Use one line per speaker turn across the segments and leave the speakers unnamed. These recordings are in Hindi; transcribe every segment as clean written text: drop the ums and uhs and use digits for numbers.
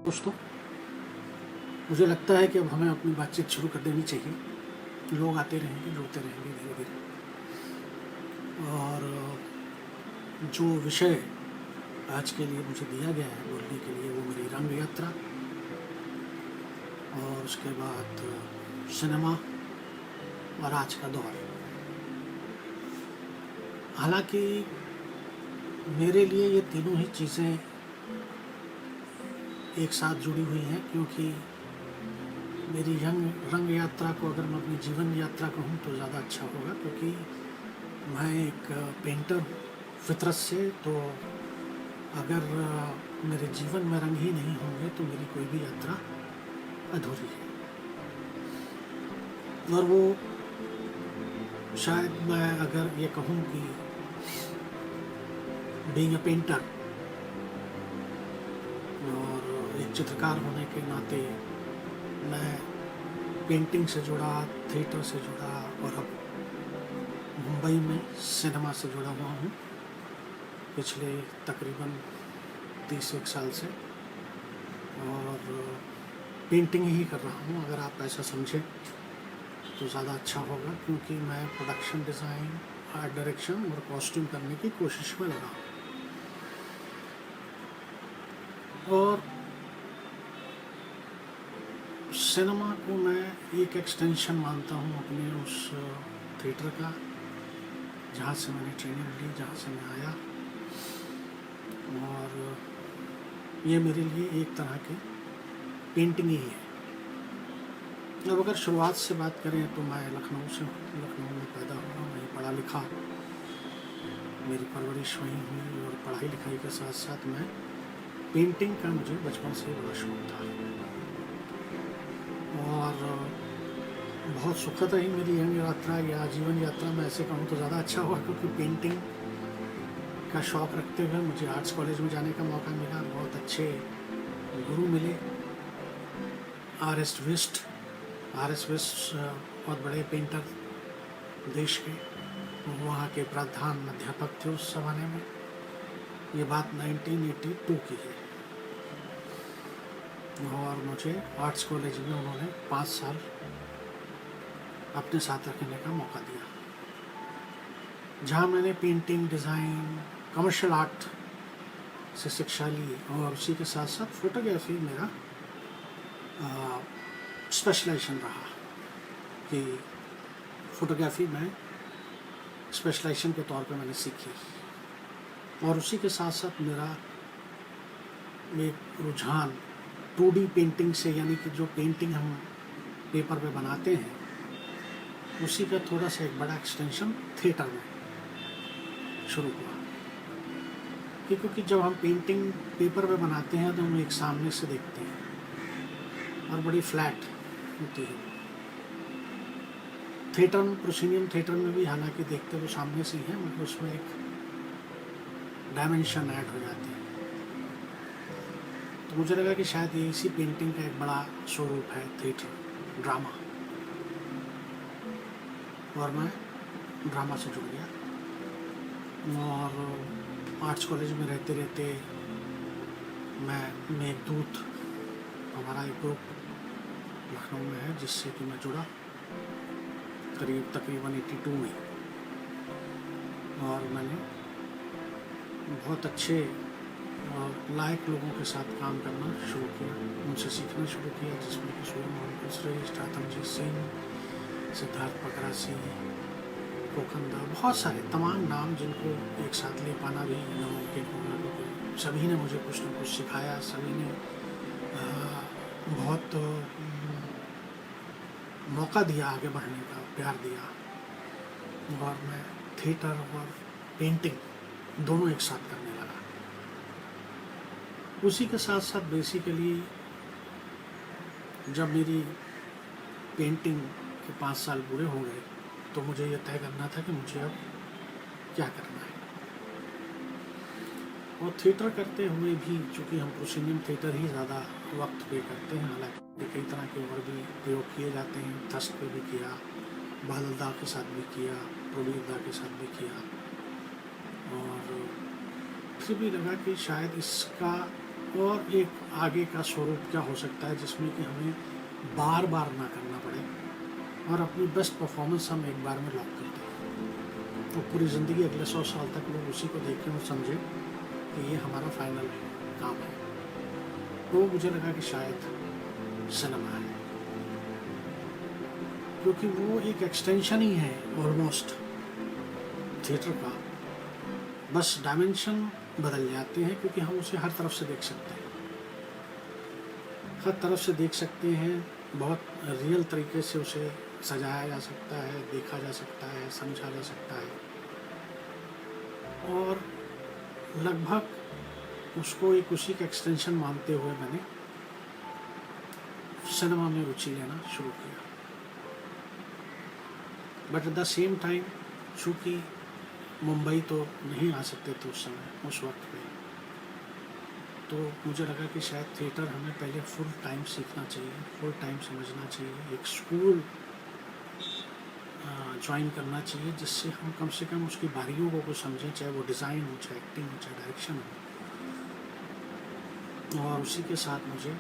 दोस्तों, मुझे लगता है कि अब हमें अपनी बातचीत शुरू कर देनी चाहिए। लोग आते रहेंगे, जुड़ते रहेंगे धीरे धीरे। और जो विषय आज के लिए मुझे दिया गया है बोलने के लिए, वो मेरी रंग यात्रा और उसके बाद सिनेमा और आज का दौर। हालांकि मेरे लिए ये तीनों ही चीज़ें एक साथ जुड़ी हुई हैं, क्योंकि मेरी रंग यात्रा को अगर मैं अपनी जीवन यात्रा कहूँ तो ज़्यादा अच्छा होगा, क्योंकि मैं एक पेंटर फितरत से। तो अगर मेरे जीवन में रंग ही नहीं होंगे तो मेरी कोई भी यात्रा अधूरी है। और वो शायद मैं अगर ये कहूँ कि बीइंग अ पेंटर और एक चित्रकार होने के नाते मैं पेंटिंग से जुड़ा, थिएटर से जुड़ा और अब मुंबई में सिनेमा से जुड़ा हुआ हूँ पिछले तकरीबन 30 साल से। और पेंटिंग ही कर रहा हूँ, अगर आप ऐसा समझें तो ज़्यादा अच्छा होगा, क्योंकि मैं प्रोडक्शन डिज़ाइन, आर्ट डायरेक्शन और कॉस्ट्यूम करने की कोशिश में लगा हूँ। और सिनेमा को मैं एक एक्सटेंशन मानता हूँ अपने उस थिएटर का, जहाँ से मैंने ट्रेनिंग ली, जहाँ से मैं आया। और ये मेरे लिए एक तरह की पेंटिंग ही है। अब अगर शुरुआत से बात करें तो मैं लखनऊ में पैदा हुआ, वहीं पढ़ा लिखा, मेरी परवरिश वहीं हुई। और पढ़ाई लिखाई के साथ साथ मैं पेंटिंग का मुझे बचपन से बड़ा शौक था। और बहुत सुखद रही मेरी यंग यात्रा या जीवन यात्रा में, ऐसे कहूँ तो ज़्यादा अच्छा हुआ, क्योंकि पेंटिंग का शौक़ रखते हुए मुझे आर्ट्स कॉलेज में जाने का मौका मिला। बहुत अच्छे गुरु मिले। आर.एस. विस्ट बहुत बड़े पेंटर देश के, वहाँ के प्रधान अध्यापक थे उस ज़माने में। ये बात 1982 की है। और मुझे आर्ट्स कॉलेज में उन्होंने 5 साल अपने साथ रखने का मौका दिया, जहाँ मैंने पेंटिंग, डिज़ाइन, कमर्शियल आर्ट से शिक्षा ली। और उसी के साथ साथ फोटोग्राफी मेरा स्पेशलाइजेशन रहा, कि फोटोग्राफी में स्पेशलाइजेशन के तौर पे मैंने सीखी। और उसी के साथ साथ मेरा एक रुझान 2D पेंटिंग से, यानी कि जो पेंटिंग हम पेपर पे बनाते हैं, उसी का थोड़ा सा एक बड़ा एक्सटेंशन थिएटर में शुरू हुआ। क्योंकि जब हम पेंटिंग पेपर पे बनाते हैं तो हम एक सामने से देखते हैं और बड़ी फ्लैट होती है। थिएटर में, प्रोसीनियम थिएटर में भी हालांकि देखते तो सामने से ही है, मगर उसमें एक डायमेंशन ऐड हो जाते हैं। तो मुझे लगा कि शायद ये इसी पेंटिंग का एक बड़ा स्वरूप है, थिएटर, ड्रामा। और मैं ड्रामा से जुड़ गया। और आर्ट्स कॉलेज में रहते रहते मैं मेघदूत, हमारा एक ग्रुप लखनऊ में है जिससे कि मैं जुड़ा तकरीबन 82 में। और मैंने बहुत अच्छे और लायक लोगों के साथ काम करना शुरू किया, उनसे सीखना शुरू किया, जिसमें कि सूर्य मोहन श्रेष्ठ, आतमजीत सिंह, सिद्धार्थ पकरासी, कोकंदा, बहुत सारे तमाम नाम जिनको एक साथ ले पाना भी नामुमकिन होगा, क्योंकि सभी ने मुझे कुछ न कुछ सिखाया। सभी ने बहुत मौका दिया आगे बढ़ने का, प्यार दिया। और मैं थिएटर और पेंटिंग दोनों एक साथ करने लगा। उसी के साथ साथ बेसिकली जब मेरी पेंटिंग के 5 साल पूरे हो गए तो मुझे यह तय करना था कि मुझे अब क्या करना है। और थिएटर करते हुए भी, चूँकि हम प्रोसीनियम थिएटर ही ज़्यादा वक्त पे करते हैं, हालांकि कई तरह के और भी प्रयोग किए जाते हैं। थस्ट पे भी किया, बादल दा के साथ भी किया, प्रवीर दा के साथ भी किया। और फिर भी लगा कि शायद इसका और एक आगे का स्वरूप क्या हो सकता है जिसमें कि हमें बार बार ना करना पड़े और अपनी बेस्ट परफॉर्मेंस हम एक बार में लॉक कर दें, तो पूरी ज़िंदगी अगले 100 साल तक लोग उसी को देखें और समझें कि ये हमारा फाइनल काम है। तो मुझे लगा कि शायद सिनेमा है, क्योंकि वो एक एक्सटेंशन ही है ऑलमोस्ट थिएटर का, बस डायमेंशन बदल जाते हैं क्योंकि हम उसे हर तरफ से देख सकते हैं, हर तरफ से देख सकते हैं, बहुत रियल तरीके से उसे सजाया जा सकता है, देखा जा सकता है, समझा जा सकता है, और लगभग उसको एक उसी का एक्सटेंशन मानते हुए मैंने सिनेमा में रुचि लेना शुरू किया। But at the same time चूँकि मुंबई तो नहीं आ सकते थे उस समय, उस वक्त पे, तो मुझे लगा कि शायद थिएटर हमें पहले फुल टाइम सीखना चाहिए, फुल टाइम समझना चाहिए, एक स्कूल ज्वाइन करना चाहिए जिससे हम कम से कम उसकी बारीकियों को समझें, चाहे वो डिज़ाइन हो, चाहे एक्टिंग हो, चाहे डायरेक्शन हो। और उसी के साथ मुझे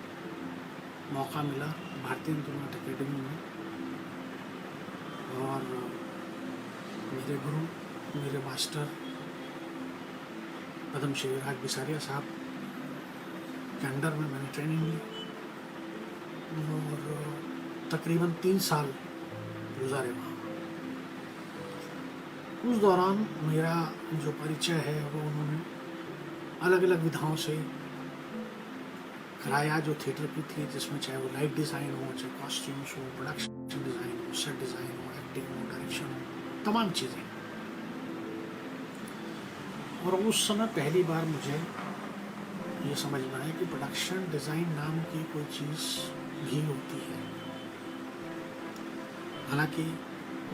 मौका मिला भारतीय नाट्य अकेडमी में, और मेरे गुरु, मेरे मास्टर पद्मश्री राज बिसारिया साहब के अंडर में मैंने ट्रेनिंग ली और तकरीबन 3 साल गुजारे वहाँ। उस दौरान मेरा जो परिचय है वो उन्होंने अलग अलग विधाओं से कराया जो थिएटर की थी, जिसमें चाहे वो लाइट डिज़ाइन हो, चाहे कॉस्ट्यूम्स हो, प्रोडक्शन डिज़ाइन हो, सेट डिज़ाइन हो, एक्टिंग हो, डायरेक्शन हो, तमाम चीज़ें। और उस समय पहली बार मुझे ये समझना है कि प्रोडक्शन डिज़ाइन नाम की कोई चीज़ भी होती है। हालांकि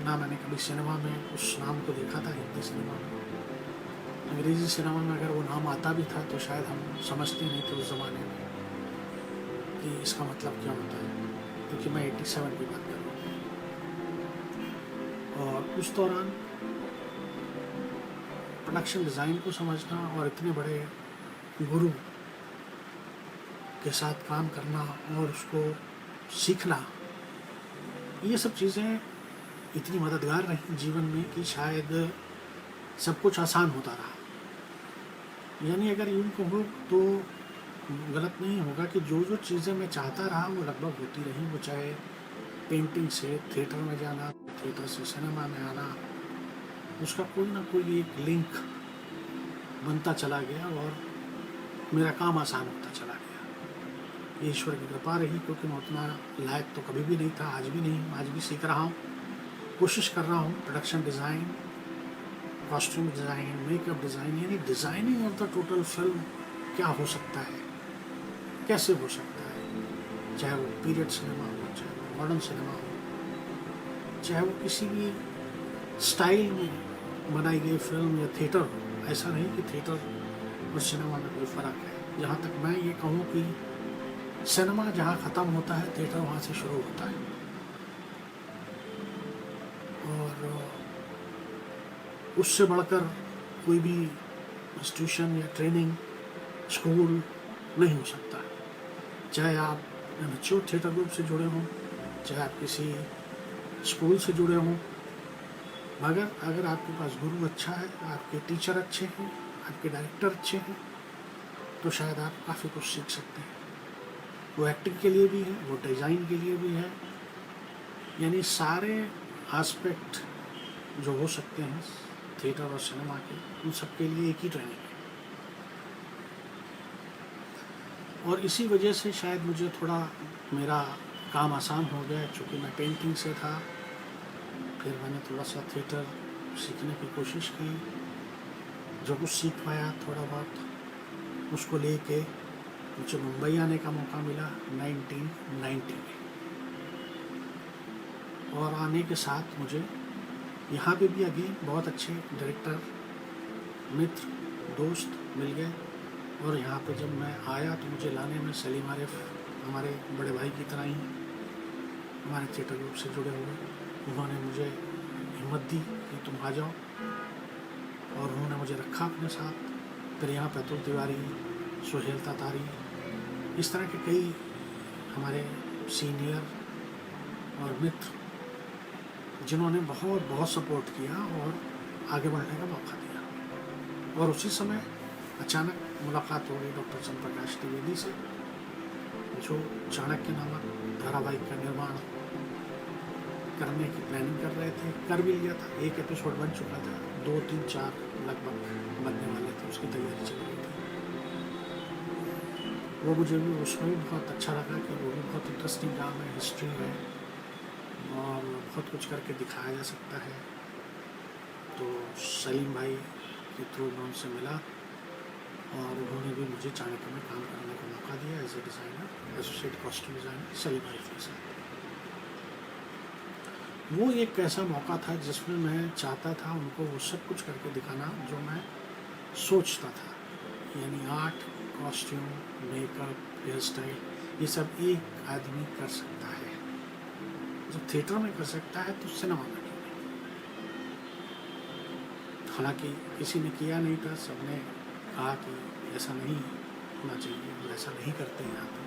ना मैंने कभी सिनेमा में उस नाम को देखा था, हिंदी सिनेमा में, अंग्रेज़ी सिनेमा में अगर वो नाम आता भी था तो शायद हम समझते नहीं थे उस ज़माने में कि इसका मतलब क्या होता है, क्योंकि मैं 87 की बात कर रहा हूँ। और उस दौरान प्रोडक्शन डिज़ाइन को समझना और इतने बड़े गुरु के साथ काम करना और उसको सीखना, ये सब चीज़ें इतनी मददगार रही जीवन में कि शायद सब कुछ आसान होता रहा। यानी अगर यूँ कहूँ तो गलत नहीं होगा कि जो जो चीज़ें मैं चाहता रहा वो लगभग होती रही, वो चाहे पेंटिंग से थिएटर में जाना, थिएटर से सिनेमा में आना, उसका कोई ना कोई एक लिंक बनता चला गया और मेरा काम आसान होता चला गया। ईश्वर की कृपा रही, क्योंकि मैं उतना लायक तो कभी भी नहीं था, आज भी नहीं हूँ, आज भी सीख रहा हूँ, कोशिश कर रहा हूँ। Production design, costume design, makeup design, यानी designing of the total film क्या हो सकता है, कैसे हो सकता है, चाहे वो पीरियड सिनेमा हो, चाहे वो मॉडर्न सिनेमा हो, चाहे वो किसी भी स्टाइल में बनाई गई फिल्म या थिएटर हो। ऐसा नहीं कि थिएटर और सिनेमा में कोई फ़र्क है। जहाँ तक मैं ये कहूँ कि सिनेमा जहाँ ख़त्म होता है, थिएटर वहाँ से शुरू होता है। और उससे बढ़कर कोई भी इंस्टीट्यूशन या ट्रेनिंग स्कूल नहीं हो सकता। चाहे आप एमेच्योर थिएटर ग्रुप से जुड़े हों, चाहे आप किसी स्कूल से जुड़े हों, मगर अगर आपके पास गुरु अच्छा है, आपके टीचर अच्छे हैं, आपके डायरेक्टर अच्छे हैं, तो शायद आप काफ़ी कुछ सीख सकते हैं। वो एक्टिंग के लिए भी है, वो डिज़ाइन के लिए भी है, यानी सारे एस्पेक्ट जो हो सकते हैं थिएटर और सिनेमा के, उन सब के लिए एक ही ट्रेनिंग है। और इसी वजह से शायद मुझे थोड़ा मेरा काम आसान हो गया, चूँकि मैं पेंटिंग से था। फिर मैंने थोड़ा सा थिएटर सीखने की कोशिश की, जो कुछ सीख पाया थोड़ा बहुत उसको लेके मुझे मुंबई आने का मौका मिला 1990 में। और आने के साथ मुझे यहाँ पे भी अभी बहुत अच्छे डायरेक्टर, मित्र, दोस्त मिल गए। और यहाँ पे जब मैं आया तो मुझे लाने में सलीम आरिफ हमारे बड़े भाई की तरह ही हमारे थिएटर ग्रुप से जुड़े हुए, उन्होंने मुझे हिम्मत दी कि तुम आ जाओ, और उन्होंने मुझे रखा अपने साथ। फिर यहाँ पे अतुल तिवारी, सुहेल तातारी, इस तरह के कई हमारे सीनियर और मित्र जिन्होंने बहुत बहुत सपोर्ट किया और आगे बढ़ने का मौका दिया। और उसी समय अचानक मुलाकात हो गई डॉक्टर चंद्र प्रकाश द्विवेदी से, जो चाणक्य नामक धारावाहिक का निर्माण करने की प्लानिंग कर रहे थे। कर भी लिया था, एक एपिसोड बन चुका था, 2, 3, 4 लगभग बनने वाले थे, उसकी तैयारी चल रही थी। वो मुझे भी उसमें भी बहुत अच्छा लगा कि वो भी बहुत इंटरेस्टिंग काम है, हिस्ट्री है और बहुत कुछ करके दिखाया जा सकता है। तो सलीम भाई के थ्रू मैं उनसे मिला और उन्होंने भी मुझे चाणक्य में काम करने का मौका दिया as a designer, associate costume designer Salim भाई के साथ। वो एक ऐसा मौका था जिसमें मैं चाहता था उनको वो सब कुछ करके दिखाना जो मैं सोचता था, यानी art, costume, makeup, hair style, ये सब एक आदमी कर सकता है। जब थिएटर में कर सकता है तो सिनेमा में क्यों नहीं। हालांकि किसी ने किया नहीं था, सबने कहा कि ऐसा नहीं होना चाहिए और ऐसा नहीं करते यहाँ पे।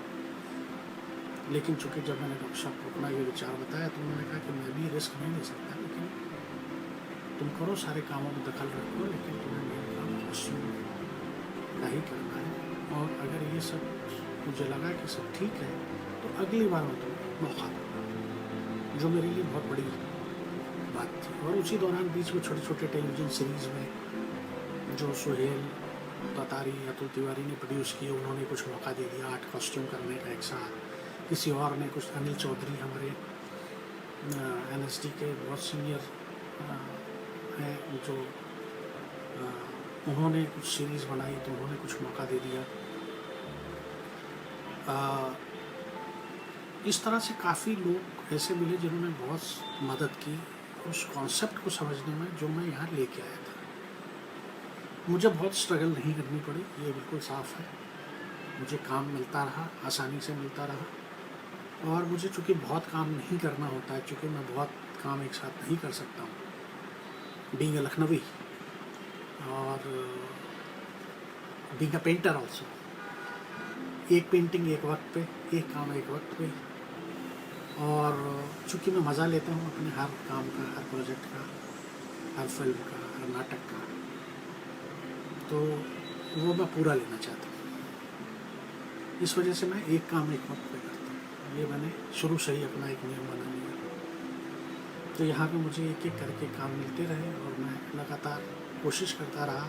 लेकिन चूँकि जब मैंने डॉक्टर साहब को अपना ये विचार बताया तो उन्होंने कहा कि मैं भी रिस्क नहीं ले सकता, लेकिन तुम करो, सारे कामों में दखल रखो, लेकिन तुम्हें मेन काम कॉस्ट्यूम का ही करना है। और अगर ये सब मुझे लगा कि सब ठीक है तो अगली बार मैं तुम्हें मौका दूँगा, जो मेरे लिए बहुत बड़ी बात थी। और उसी दौरान बीच में छोटे छोटे टेलीविज़न सीरीज़ में जो सुहेल तातारी, अतुल तिवारी ने प्रोड्यूस किए, उन्होंने कुछ मौका दे दिया आर्ट कॉस्ट्यूम करने का एक साथ। किसी और ने कुछ, अनिल चौधरी हमारे NSD के बहुत सीनियर हैं जो उन्होंने कुछ सीरीज़ बनाई तो उन्होंने कुछ मौका दे दिया। इस तरह से काफ़ी लोग ऐसे मिले जिन्होंने बहुत मदद की उस कॉन्सेप्ट को समझने में जो मैं यहाँ लेके आया था। मुझे बहुत स्ट्रगल नहीं करनी पड़ी, ये बिल्कुल साफ़ है। मुझे काम मिलता रहा, आसानी से मिलता रहा। और मुझे चूँकि बहुत काम नहीं करना होता है, चूँकि मैं बहुत काम एक साथ नहीं कर सकता हूँ, बीइंग अ लखनवी और बीइंग अ पेंटर ऑल्सो, एक पेंटिंग एक वक्त पे, एक काम एक वक्त पे। और चूँकि मैं मज़ा लेता हूँ अपने हर काम का, हर प्रोजेक्ट का, हर फिल्म का, हर नाटक का, तो वो मैं पूरा लेना चाहता हूँ। इस वजह से मैं एक काम एक वक्त पे करता हूँ। ये मैंने शुरू से ही अपना एक नियम बना लिया। तो यहाँ पे मुझे एक एक करके काम मिलते रहे और मैं लगातार कोशिश करता रहा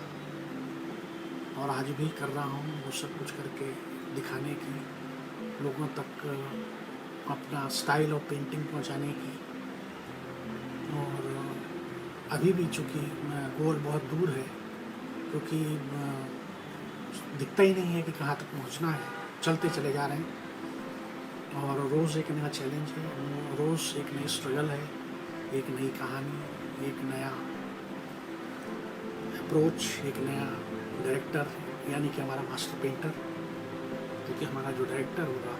और आज भी कर रहा हूँ वो सब कुछ करके दिखाने की, लोगों तक अपना स्टाइल ऑफ पेंटिंग पहुँचाने की। और अभी भी चूँकि गोल बहुत दूर है, क्योंकि दिखता ही नहीं है कि कहाँ तक पहुँचना है, चलते चले जा रहे हैं। और रोज़ एक नया चैलेंज है, रोज़ एक नई स्ट्रगल है, एक नई कहानी, एक नया अप्रोच, एक नया डायरेक्टर, यानी कि हमारा मास्टर पेंटर। क्योंकि हमारा जो डायरेक्टर होगा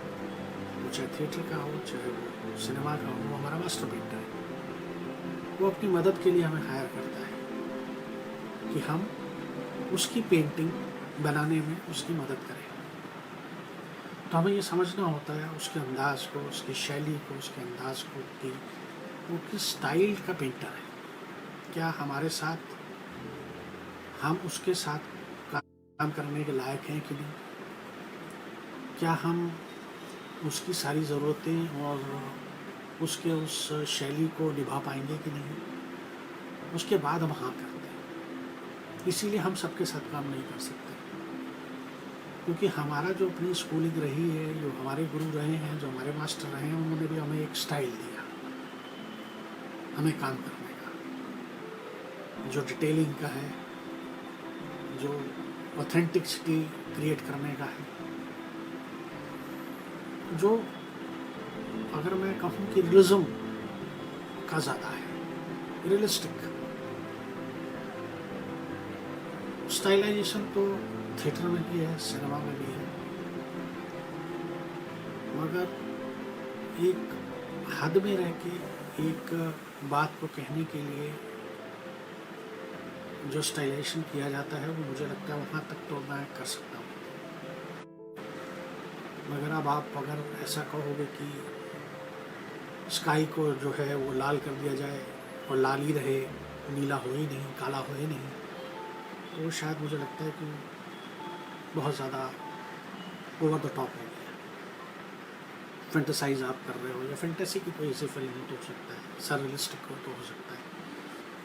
वो चाहे थिएटर का हो चाहे वो सिनेमा का हो, वो हमारा मास्टर पेंटर है। वो अपनी मदद के लिए हमें हायर करता है कि हम उसकी पेंटिंग बनाने में उसकी मदद करें। तो हमें ये समझना होता है उसके अंदाज को, उसकी शैली को, उसके अंदाज को कि वो किस स्टाइल का पेंटर है। क्या हमारे साथ, हम उसके साथ काम करने के लायक हैं कि नहीं, क्या हम उसकी सारी ज़रूरतें और उसके उस शैली को निभा पाएंगे कि नहीं, उसके बाद हम हाँ करते हैं। इसीलिए हम सबके साथ काम नहीं कर सकते, क्योंकि हमारा जो अपनी स्कूलिंग रही है, जो हमारे गुरु रहे हैं, जो हमारे मास्टर रहे हैं, उन्होंने भी हमें एक स्टाइल दिया हमें काम करने का, जो डिटेलिंग का है, जो ऑथेंटिसिटी क्रिएट करने का है, जो अगर मैं कहूँ कि रियलिज्म का ज़्यादा है, रियलिस्टिक। स्टाइलाइजेशन तो थिएटर में भी है, सिनेमा में भी है, मगर एक हद में रह के एक बात को कहने के लिए जो स्टाइलाइजेशन किया जाता है वो मुझे लगता है वहाँ तक तो मैं कर सकता हूँ। मगर अब आप अगर ऐसा कहोगे कि स्काई को जो है वो लाल कर दिया जाए और लाल ही रहे, नीला हो ही नहीं, काला हो ही नहीं, तो शायद मुझे लगता है कि बहुत ज़्यादा ओवर द टॉप हो गया। फैंटेसाइज आप कर रहे हो, या फैंटेसी की कोई ऐसी फिल्म हो तो सकता है, सररियलिस्टिक हो तो सकता है,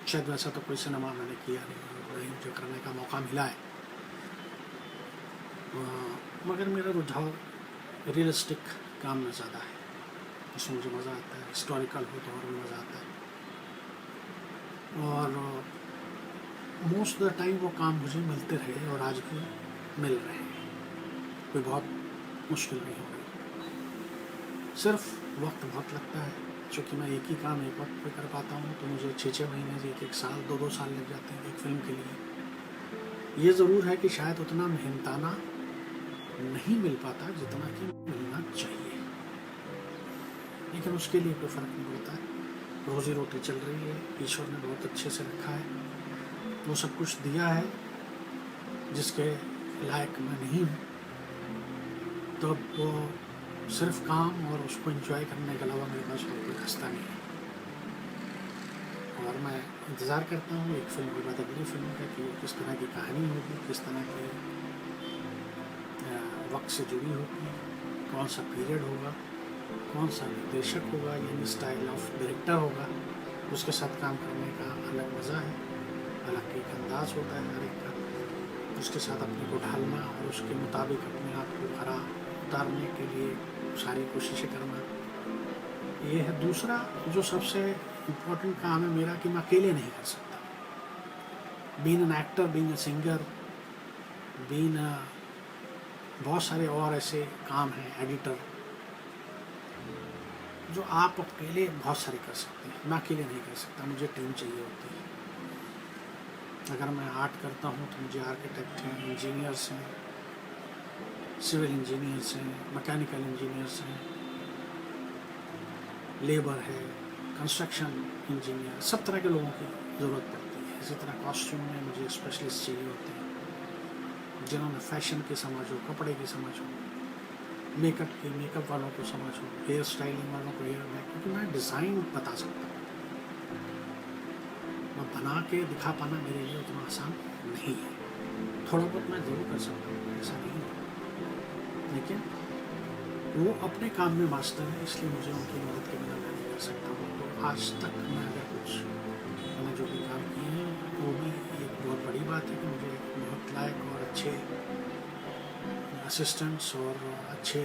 शायद वैसा तो कोई सिनेमा मैंने किया नहीं, जो करने का मौका मिला है। मगर मेरा रुझाव रियलिस्टिक काम में ज़्यादा है, उसमें मुझे मज़ा आता है। हिस्टोरिकल हो तो और भी मज़ा आता है, और मोस्ट ऑफ द टाइम वो काम मुझे मिलते रहे और आज भी मिल रहे हैं, कोई बहुत मुश्किल नहीं हो रही। सिर्फ वक्त बहुत लगता है, चूँकि मैं एक ही काम एक वक्त पे कर पाता हूँ, तो मुझे 6-6 महीने, एक साल, 2-2 साल लग जाते हैं एक फिल्म के लिए। ये ज़रूर है कि शायद उतना मेहनताना नहीं मिल पाता जितना कि मिलना चाहिए, लेकिन उसके लिए कोई फ़र्क नहीं पड़ता है। रोज़ी रोटी चल रही है, ईश्वर ने बहुत अच्छे से रखा है, वो सब कुछ दिया है जिसके लायक मैं नहीं हूँ, तो अब वो सिर्फ काम और उसको एंजॉय करने के अलावा मेरे पास और कोई रास्ता नहीं है। और मैं इंतज़ार करता हूँ एक फिल्म के बाद अगली फिल्म का कि वो किस तरह की कहानी होगी, किस तरह के वक्त से जुड़ी होगी, कौन सा पीरियड होगा, कौन सा निर्देशक होगा, यानी स्टाइल ऑफ डायरेक्टर होगा, उसके साथ काम करने का अलग मज़ा है, अलग एक अंदाज होता है हर एक का, उसके साथ अपने को ढालना और उसके मुताबिक अपने आप को खरा उतारने के लिए सारी कोशिशें करना, ये है। दूसरा जो सबसे इम्पोर्टेंट काम है मेरा कि मैं अकेले नहीं कर सकता। Being an actor, being a singer, being बहुत सारे और ऐसे काम हैं, एडिटर, जो आप अकेले बहुत सारे कर सकते हैं, मैं अकेले नहीं कर सकता, मुझे टीम चाहिए होती है। अगर मैं आर्ट करता हूँ तो मुझे आर्किटेक्ट हैं, इंजीनियर्स हैं, सिविल इंजीनियर्स हैं, मैकेनिकल इंजीनियर्स हैं, लेबर है, कंस्ट्रक्शन इंजीनियर, सब तरह के लोगों की ज़रूरत पड़ती है। इसी तरह कॉस्ट्यूम में मुझे स्पेशलिस्ट चाहिए होते हैं, जिन्होंने फैशन की समझ हो, कपड़े की समझ हो, मेकअप वालों को समझ हो, हेयर स्टाइलिंग वालों को हेयर में, क्योंकि मैं डिज़ाइन बता सकता हूँ, मैं बना के दिखा पाना मेरे लिए उतना आसान नहीं है। थोड़ा बहुत मैं ज़रूर कर सकता हूँ, ऐसा नहीं है, लेकिन वो अपने काम में मास्टर है, इसलिए मुझे उनकी मदद के बिना मैं नहीं कर सकता हूँ। तो आज तक मैं अगर कुछ मैंने जो भी काम किए हैं, वो भी एक बहुत बड़ी बात है कि मुझे बहुत लायक और अच्छे असिस्टेंट्स और अच्छे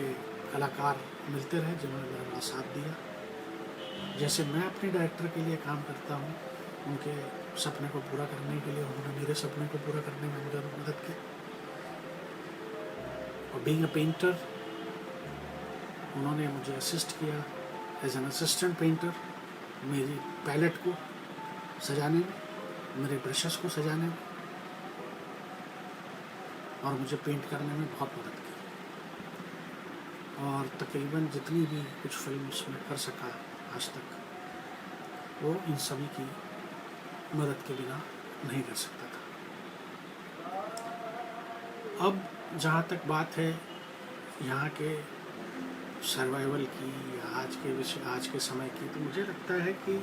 कलाकार मिलते रहे, जिन्होंने मेरा बड़ा साथ दिया। जैसे मैं अपने डायरेक्टर के लिए काम करता हूँ, उनके सपने को पूरा करने के लिए उन्होंने मेरे सपने को पूरा करने में मुझे मदद की। और बीइंग अ पेंटर, उन्होंने मुझे असिस्ट किया एज एन असिस्टेंट पेंटर, मेरी पैलेट को सजाने में, मेरे ब्रशेस को सजाने में, और मुझे पेंट करने में बहुत मदद की। और तकरीबन जितनी भी कुछ फिल्म्स में कर सका आज तक, वो इन सभी की मदद के बिना नहीं कर सकता था। अब जहाँ तक बात है यहाँ के सर्वाइवल की या आज के समय की, तो मुझे लगता है कि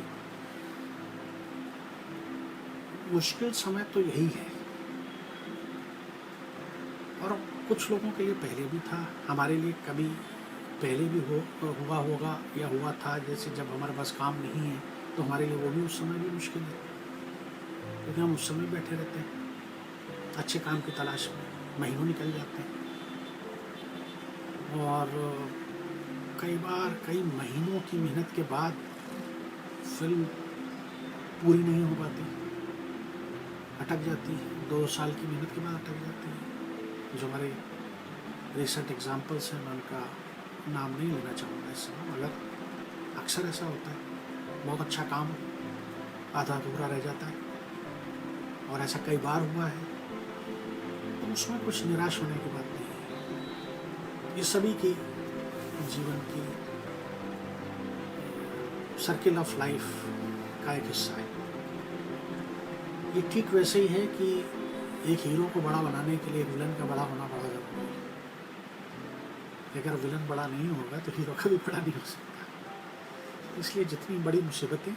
मुश्किल समय तो यही है, और कुछ लोगों के लिए पहले भी था, हमारे लिए कभी पहले भी हुआ होगा या हुआ था। जैसे जब हमारे पास काम नहीं है तो हमारे लिए वो भी उस समय भी मुश्किल है, क्योंकि हम उस समय बैठे रहते हैं अच्छे काम की तलाश में, महीनों निकल जाते हैं, और कई बार कई महीनों की मेहनत के बाद फिल्म पूरी नहीं हो पाती, अटक जाती है, 2 साल की मेहनत के बाद अटक जाती है। जो हमारे रिसेंट एग्जाम्पल्स हैं, मैं उनका नाम नहीं लेना चाहूँगा इस समय, मगर अक्सर ऐसा होता है, बहुत अच्छा काम आधा अधूरा रह जाता है, और ऐसा कई बार हुआ है, तो उसमें कुछ निराश होने की बात नहीं है। ये सभी की जीवन की सर्किल ऑफ लाइफ का एक हिस्सा है। ये ठीक वैसे ही है कि एक हीरो को बड़ा बनाने के लिए विलन का बड़ा होना बड़ा जरूरी है। अगर विलन बड़ा नहीं होगा तो हीरो का भी बड़ा नहीं हो सकता। इसलिए जितनी बड़ी मुसीबतें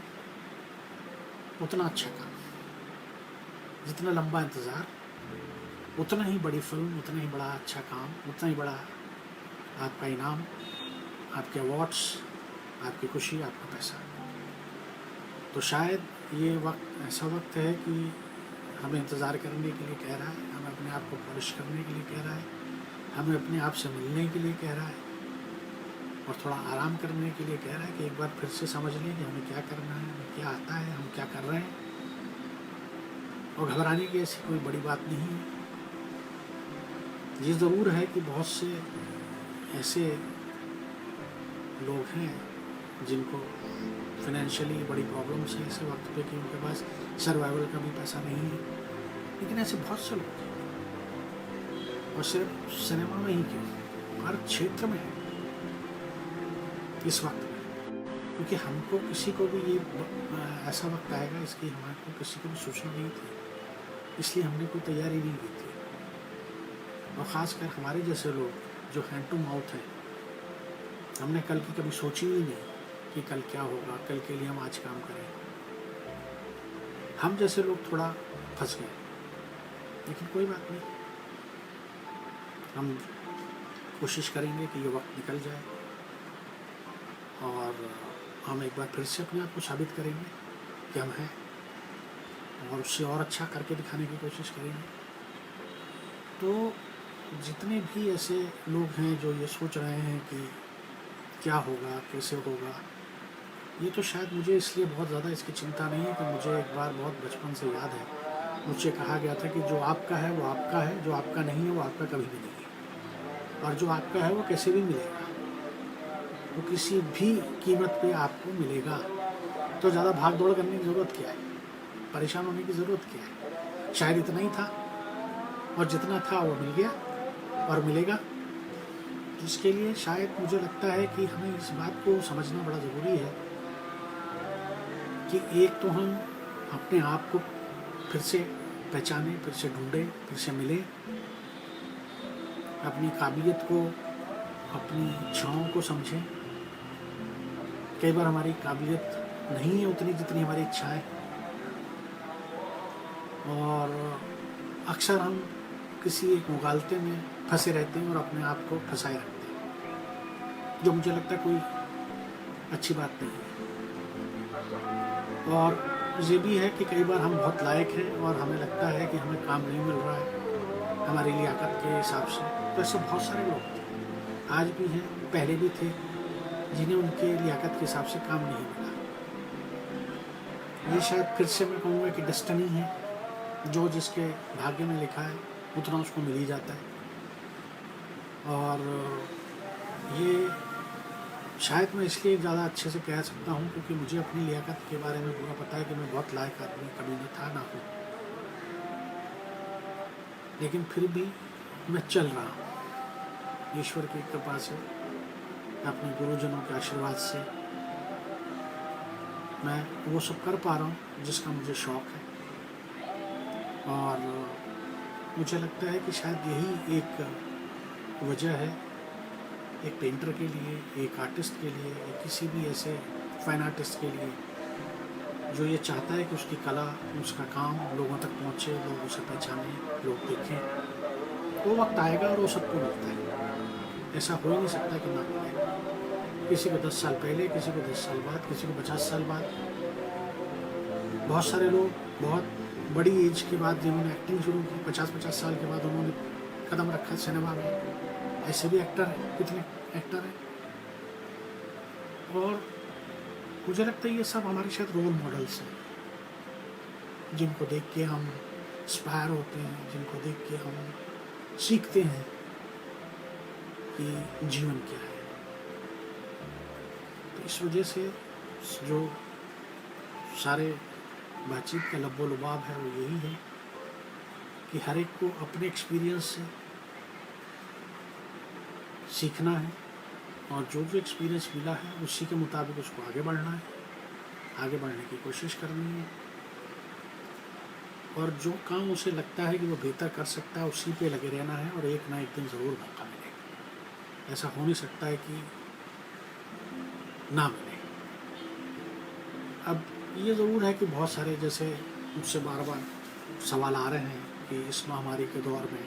उतना अच्छा काम, जितना लंबा इंतज़ार उतना ही बड़ी फिल्म, उतना ही बड़ा अच्छा काम, उतना ही बड़ा आपका इनाम, आपके अवार्ड्स, आपकी खुशी, आपका पैसा। तो शायद ये वक्त ऐसा वक्त है कि हमें इंतज़ार करने के लिए कह रहा है, हमें अपने आप को पॉलिश करने के लिए कह रहा है, हमें अपने आप से मिलने के लिए कह रहा है और थोड़ा आराम करने के लिए कह रहा है कि एक बार फिर से समझ लें कि हमें क्या करना है, हमें क्या आता है, हम क्या कर रहे हैं। और घबराने की ऐसी कोई बड़ी बात नहीं है। ये ज़रूर है कि बहुत से ऐसे लोग हैं जिनको फाइनेंशियली बड़ी प्रॉब्लम्स है ऐसे वक्त पे कि उनके पास सर्वाइवल का भी पैसा नहीं है, लेकिन ऐसे बहुत से लोग हैं। और सिर्फ सिनेमा में ही क्यों, हर क्षेत्र में है इस वक्त में। क्योंकि हमको किसी को भी ये ऐसा वक्त आएगा इसकी हमारे को किसी को भी सूचना नहीं थी, इसलिए हमने कोई तैयारी नहीं की थी। और ख़ासकर हमारे जैसे लोग जो हैंड टू माउथ हैं, हमने कल की कभी सोची ही नहीं कि कल क्या होगा, कल के लिए हम आज काम करें। हम जैसे लोग थोड़ा फंस गए, लेकिन कोई बात नहीं, हम कोशिश करेंगे कि ये वक्त निकल जाए और हम एक बार फिर से अपने आप को साबित करेंगे कि हम हैं और उससे और अच्छा करके दिखाने की कोशिश करेंगे। तो जितने भी ऐसे लोग हैं जो ये सोच रहे हैं कि क्या होगा, कैसे होगा, ये तो शायद मुझे इसलिए बहुत ज़्यादा इसकी चिंता नहीं है कि मुझे एक बार बहुत बचपन से याद है, मुझसे कहा गया था कि जो आपका है वो आपका है, जो आपका नहीं है वो आपका कभी भी नहीं है, और जो आपका है वो कैसे भी मिलेगा, वो किसी भी कीमत पे आपको मिलेगा। तो ज़्यादा भाग दौड़ करने की ज़रूरत क्या है, परेशान होने की ज़रूरत क्या है। शायद इतना ही था और जितना था वो मिल गया और मिलेगा। जिसके लिए शायद मुझे लगता है कि हमें इस बात को समझना बड़ा ज़रूरी है कि एक तो हम अपने आप को फिर से पहचानें, फिर से ढूंढें, फिर से मिलें, अपनी काबिलियत को, अपनी इच्छाओं को समझें। कई बार हमारी काबिलियत नहीं है उतनी जितनी हमारी इच्छाएं, और अक्सर हम किसी एक मुगालते में फंसे रहते हैं और अपने आप को फंसाए रखते हैं, जो मुझे लगता है कोई अच्छी बात नहीं है। और ये भी है कि कई बार हम बहुत लायक हैं और हमें लगता है कि हमें काम नहीं मिल रहा है हमारी लियाकत के हिसाब से। तो ऐसे बहुत सारे लोग थे, आज भी हैं, पहले भी थे, जिन्हें उनके लियाकत के हिसाब से काम नहीं मिला। ये शायद फिर से मैं कहूँगा कि डेस्टिनी है, जो जिसके भाग्य में लिखा है उतना उसको मिल ही जाता है। और ये शायद मैं इसलिए ज़्यादा अच्छे से कह सकता हूँ क्योंकि मुझे अपनी लियाकत के बारे में पूरा पता है कि मैं बहुत लायक आदमी कभी न था ना हूँ, लेकिन फिर भी मैं चल रहा हूँ ईश्वर की कृपा से, अपने गुरुजनों के आशीर्वाद से मैं वो सब कर पा रहा हूँ जिसका मुझे शौक़ है। और मुझे लगता है कि शायद यही एक वजह है एक पेंटर के लिए, एक आर्टिस्ट के लिए, एक किसी भी ऐसे फाइन आर्टिस्ट के लिए जो ये चाहता है कि उसकी कला, उसका काम लोगों तक पहुँचे, लोग उसे पहचानें, लोग देखें। वो वक्त आएगा और वो सबको मिलता है, ऐसा हो ही नहीं सकता कि ना मिले। किसी को 10 साल पहले, किसी को 10 साल बाद, किसी को 50 साल बाद। बहुत सारे लोग बहुत बड़ी एज के बाद जिन्होंने एक्टिंग शुरू की, 50-50 साल के बाद उन्होंने कदम रखा सिनेमा में, ऐसे भी एक्टर हैं, कितने एक्टर हैं। और मुझे लगता है ये सब हमारे शायद रोल मॉडल्स हैं, जिनको देख के हम इंस्पायर होते हैं, जिनको देख के हम सीखते हैं कि जीवन क्या है। तो इस वजह से जो सारे बातचीत का लब्बो लुबाब है वो यही है कि हर एक को अपने एक्सपीरियंस से सीखना है और जो जो एक्सपीरियंस मिला है उसी के मुताबिक उसको आगे बढ़ना है, आगे बढ़ने की कोशिश करनी है। और जो काम उसे लगता है कि वो बेहतर कर सकता है उसी पे लगे रहना है, और एक ना एक दिन ज़रूर मौका मिलेगा। ऐसा हो नहीं सकता है कि ना मिले। अब ये ज़रूर है कि बहुत सारे जैसे मुझसे बार बार सवाल आ रहे हैं कि इस महामारी के दौर में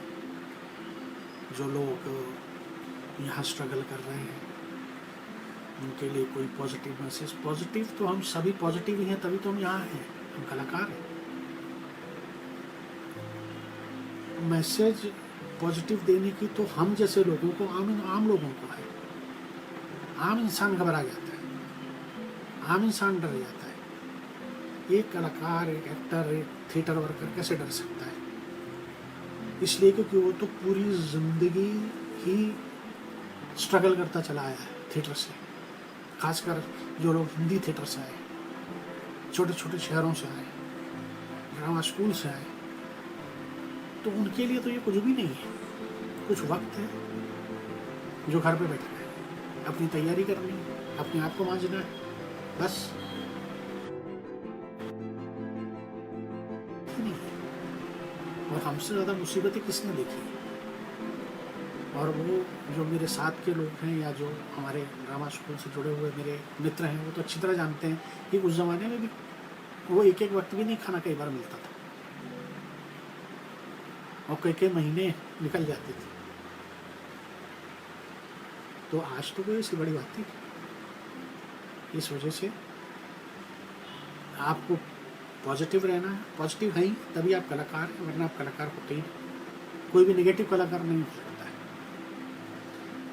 जो लोग यहाँ स्ट्रगल कर रहे हैं उनके लिए कोई पॉजिटिव मैसेज। पॉजिटिव तो हम सभी पॉजिटिव ही हैं, तभी तो हम यहाँ हैं, हम कलाकार हैं। मैसेज पॉजिटिव देने की तो हम जैसे लोगों को, आम लोगों को है। आम इंसान घबरा जाता है, आम इंसान डर जाता है। एक कलाकार, एक एक्टर, एक थिएटर वर्कर कैसे डर सकता है? इसलिए क्योंकि वो तो पूरी जिंदगी ही स्ट्रगल करता चला आया है थिएटर से। खासकर जो लोग हिंदी थिएटर से आए, छोटे छोटे शहरों से आए, ड्रामा स्कूल से आए, तो उनके लिए तो ये कुछ भी नहीं है। कुछ वक्त है जो घर पे बैठना है, अपनी तैयारी करनी है, अपने आप को मांझना है, बस। नहीं है। और हमसे ज़्यादा मुसीबतें किसने देखी? और वो जो मेरे साथ के लोग हैं या जो हमारे ड्रामा स्कूल से जुड़े हुए मेरे मित्र हैं, वो तो अच्छी तरह जानते हैं कि उस ज़माने में भी वो एक एक वक्त भी नहीं खाना कई बार मिलता था, और कई कई महीने निकल जाते थे। तो आज तो कोई ऐसी बड़ी बात नहीं। इस वजह से आपको पॉजिटिव रहना है। पॉजिटिव है ही तभी आप कलाकार हैं, वरना आप कलाकार होते ही नहीं। कोई भी नेगेटिव कलाकार नहीं हो सकता है।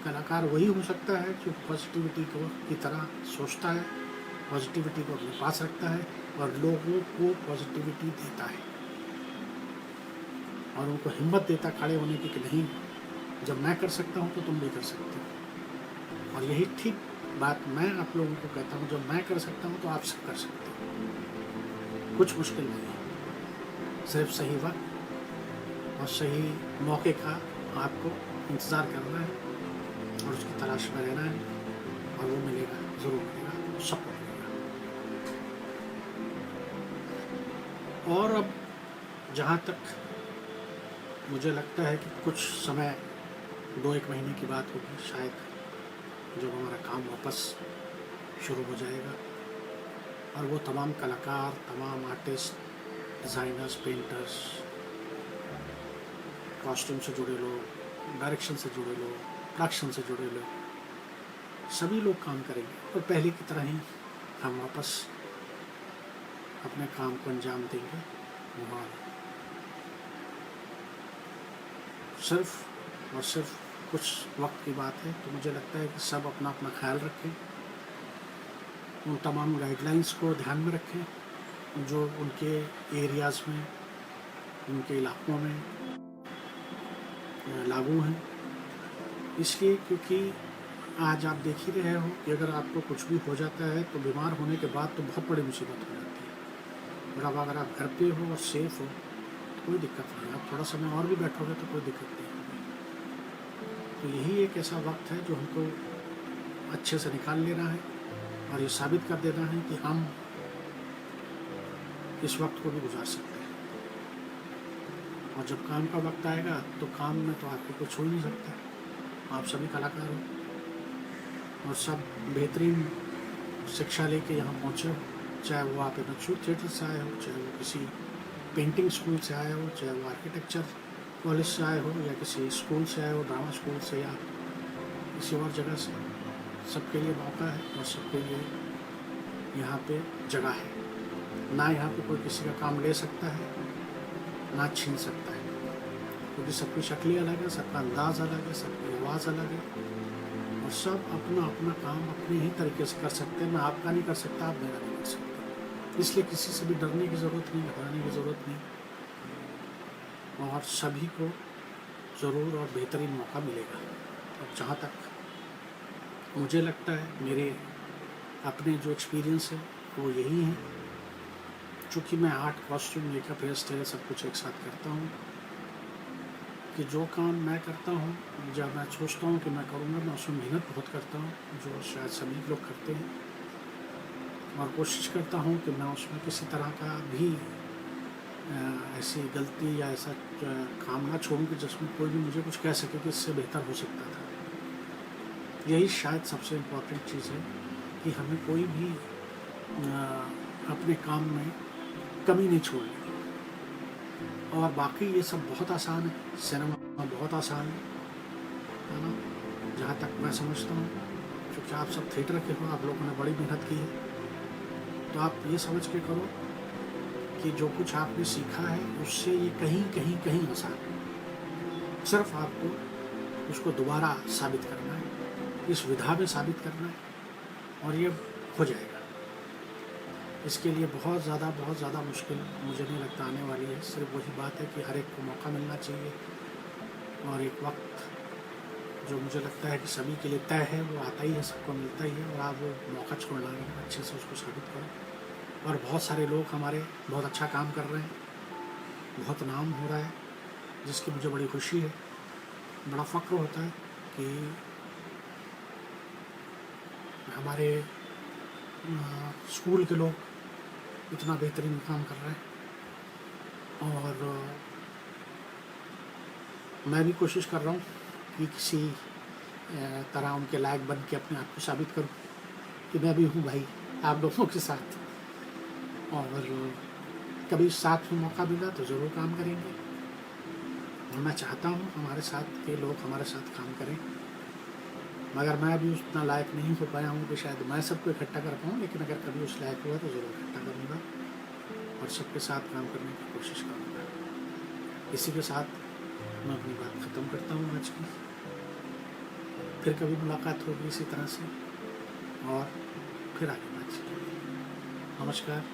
कलाकार वही हो सकता है जो पॉजिटिविटी को की तरह सोचता है, पॉजिटिविटी को अपने पास रखता है और लोगों को पॉजिटिविटी देता है और उनको हिम्मत देता खड़े होने की कि नहीं, जब मैं कर सकता हूँ तो तुम भी कर सकते हो। और यही ठीक बात मैं आप लोगों को कहता हूँ, जब मैं कर सकता हूँ तो आप सब कर सकते हो। कुछ मुश्किल नहीं है, सिर्फ सही वक्त और सही मौके का आपको इंतज़ार करना है और उसकी तलाश में रहना है, और वो मिलेगा, ज़रूर मिलेगा, सबको मिलेगा। और अब जहाँ तक मुझे लगता है कि कुछ समय 2-1 महीने की बात होगी शायद, जब हमारा काम वापस शुरू हो जाएगा और वो तमाम कलाकार, तमाम आर्टिस्ट, डिज़ाइनर्स, पेंटर्स, कॉस्ट्यूम से जुड़े लोग, डायरेक्शन से जुड़े लोग, प्रोडक्शन से जुड़े लोग, सभी लोग काम करेंगे और पहले की तरह ही हम वापस अपने काम को अंजाम देंगे। और सिर्फ और सिर्फ कुछ वक्त की बात है। तो मुझे लगता है कि सब अपना अपना ख्याल रखें, उन तमाम गाइडलाइंस को ध्यान में रखें जो उनके एरियाज़ में, उनके इलाकों में लागू हैं। इसलिए क्योंकि आज आप देख ही रहे हो कि अगर आपको कुछ भी हो जाता है तो बीमार होने के बाद तो बहुत बड़ी मुसीबत हो जाती है। और अब अगर आप घर पे हो और सेफ हो तो कोई दिक्कत नहीं। आप थोड़ा समय और भी बैठोगे तो कोई दिक्कत नहीं होगी। तो यही एक ऐसा वक्त है जो हमको अच्छे से निकाल लेना है और ये साबित कर देना है कि हम इस वक्त को भी गुजार सकते हैं। और जब काम का वक्त आएगा तो काम में तो आपको कुछ हो ही नहीं सकता। आप सभी कलाकार हो और सब बेहतरीन शिक्षा लेके यहाँ पहुँचे हो, चाहे वो आप एमेच्योर थिएटर से आए हो, चाहे वो किसी पेंटिंग स्कूल से आए हो, चाहे वो आर्किटेक्चर कॉलेज से आए हो, या किसी स्कूल से आए हो, ड्रामा स्कूल से या किसी और जगह से। सबके लिए मौका है और सबके लिए यहाँ पे जगह है। ना यहाँ पे कोई किसी का काम ले सकता है, ना छीन सकता है, क्योंकि सबकी शक्लें अलग है, सबका अंदाज़ अलग है, सबकी आवाज़ अलग है और सब अपना अपना काम अपने ही तरीके से कर सकते हैं। मैं आपका नहीं कर सकता, आप मेरा नहीं कर सकते। इसलिए किसी से भी डरने की ज़रूरत नहीं, घबराने की ज़रूरत नहीं, और सभी को ज़रूर और बेहतरीन मौका मिलेगा। और जहाँ तक मुझे लगता है, मेरे अपने जो एक्सपीरियंस है वो यही है। चूँकि मैं art, costume, makeup, hair style सब कुछ एक साथ करता हूँ, कि जो काम मैं करता हूँ, जब मैं सोचता हूँ कि मैं करूँगा, मैं उसमें मेहनत बहुत करता हूँ, जो शायद सभी लोग करते हैं। और कोशिश करता हूँ कि मैं उसमें किसी तरह का भी ऐसी गलती या ऐसा काम ना छोड़ूं कि जिसमें कोई भी मुझे कुछ कह सके कि इससे बेहतर हो सकता था। यही शायद सबसे इम्पोर्टेंट चीज़ है कि हमें कोई भी अपने काम में कमी नहीं छोड़नी। और बाकी ये सब बहुत आसान है, सिनेमा बहुत आसान है ना, जहाँ तक मैं समझता हूँ। क्योंकि आप सब थिएटर के हो, आप लोगों ने बड़ी मेहनत की है, तो आप ये समझ के करो कि जो कुछ आपने सीखा है उससे ये कहीं कहीं कहीं आसान है। सिर्फ आपको उसको दोबारा साबित करना है, इस विधा में साबित करना है, और ये हो जाएगा। इसके लिए बहुत ज़्यादा मुश्किल मुझे नहीं लगता आने वाली है। सिर्फ वही बात है कि हर एक को मौका मिलना चाहिए, और एक वक्त जो मुझे लगता है कि सभी के लिए तय है वो आता ही है, सबको मिलता ही है, और आप वो मौका छोड़ ना लें, अच्छे से उसको साबित करो। और बहुत सारे लोग हमारे बहुत अच्छा काम कर रहे हैं, बहुत नाम हो रहा है, जिसकी मुझे बड़ी खुशी है, बड़ा फ़ख्र होता है कि हमारे स्कूल के लोग इतना बेहतरीन काम कर रहे हैं। और मैं भी कोशिश कर रहा हूँ कि किसी तरह उनके लायक बन के अपने आप को साबित करूँ कि मैं भी हूँ भाई आप लोगों के साथ। और कभी साथ में मौका मिला तो ज़रूर काम करेंगे, और मैं चाहता हूँ हमारे साथ के लोग हमारे साथ काम करें। मगर मैं अभी उतना लायक नहीं हो पाया हूँ कि शायद मैं सबको इकट्ठा कर पाऊँ, लेकिन अगर कभी उस लायक हुआ तो ज़रूर इकट्ठा करूँगा और सबके साथ काम करने की कोशिश करूँगा। इसी के साथ मैं अपनी बात ख़त्म करता हूँ आज की। फिर कभी मुलाकात होगी इसी तरह से, और फिर आगे बातचीत होगी। नमस्कार।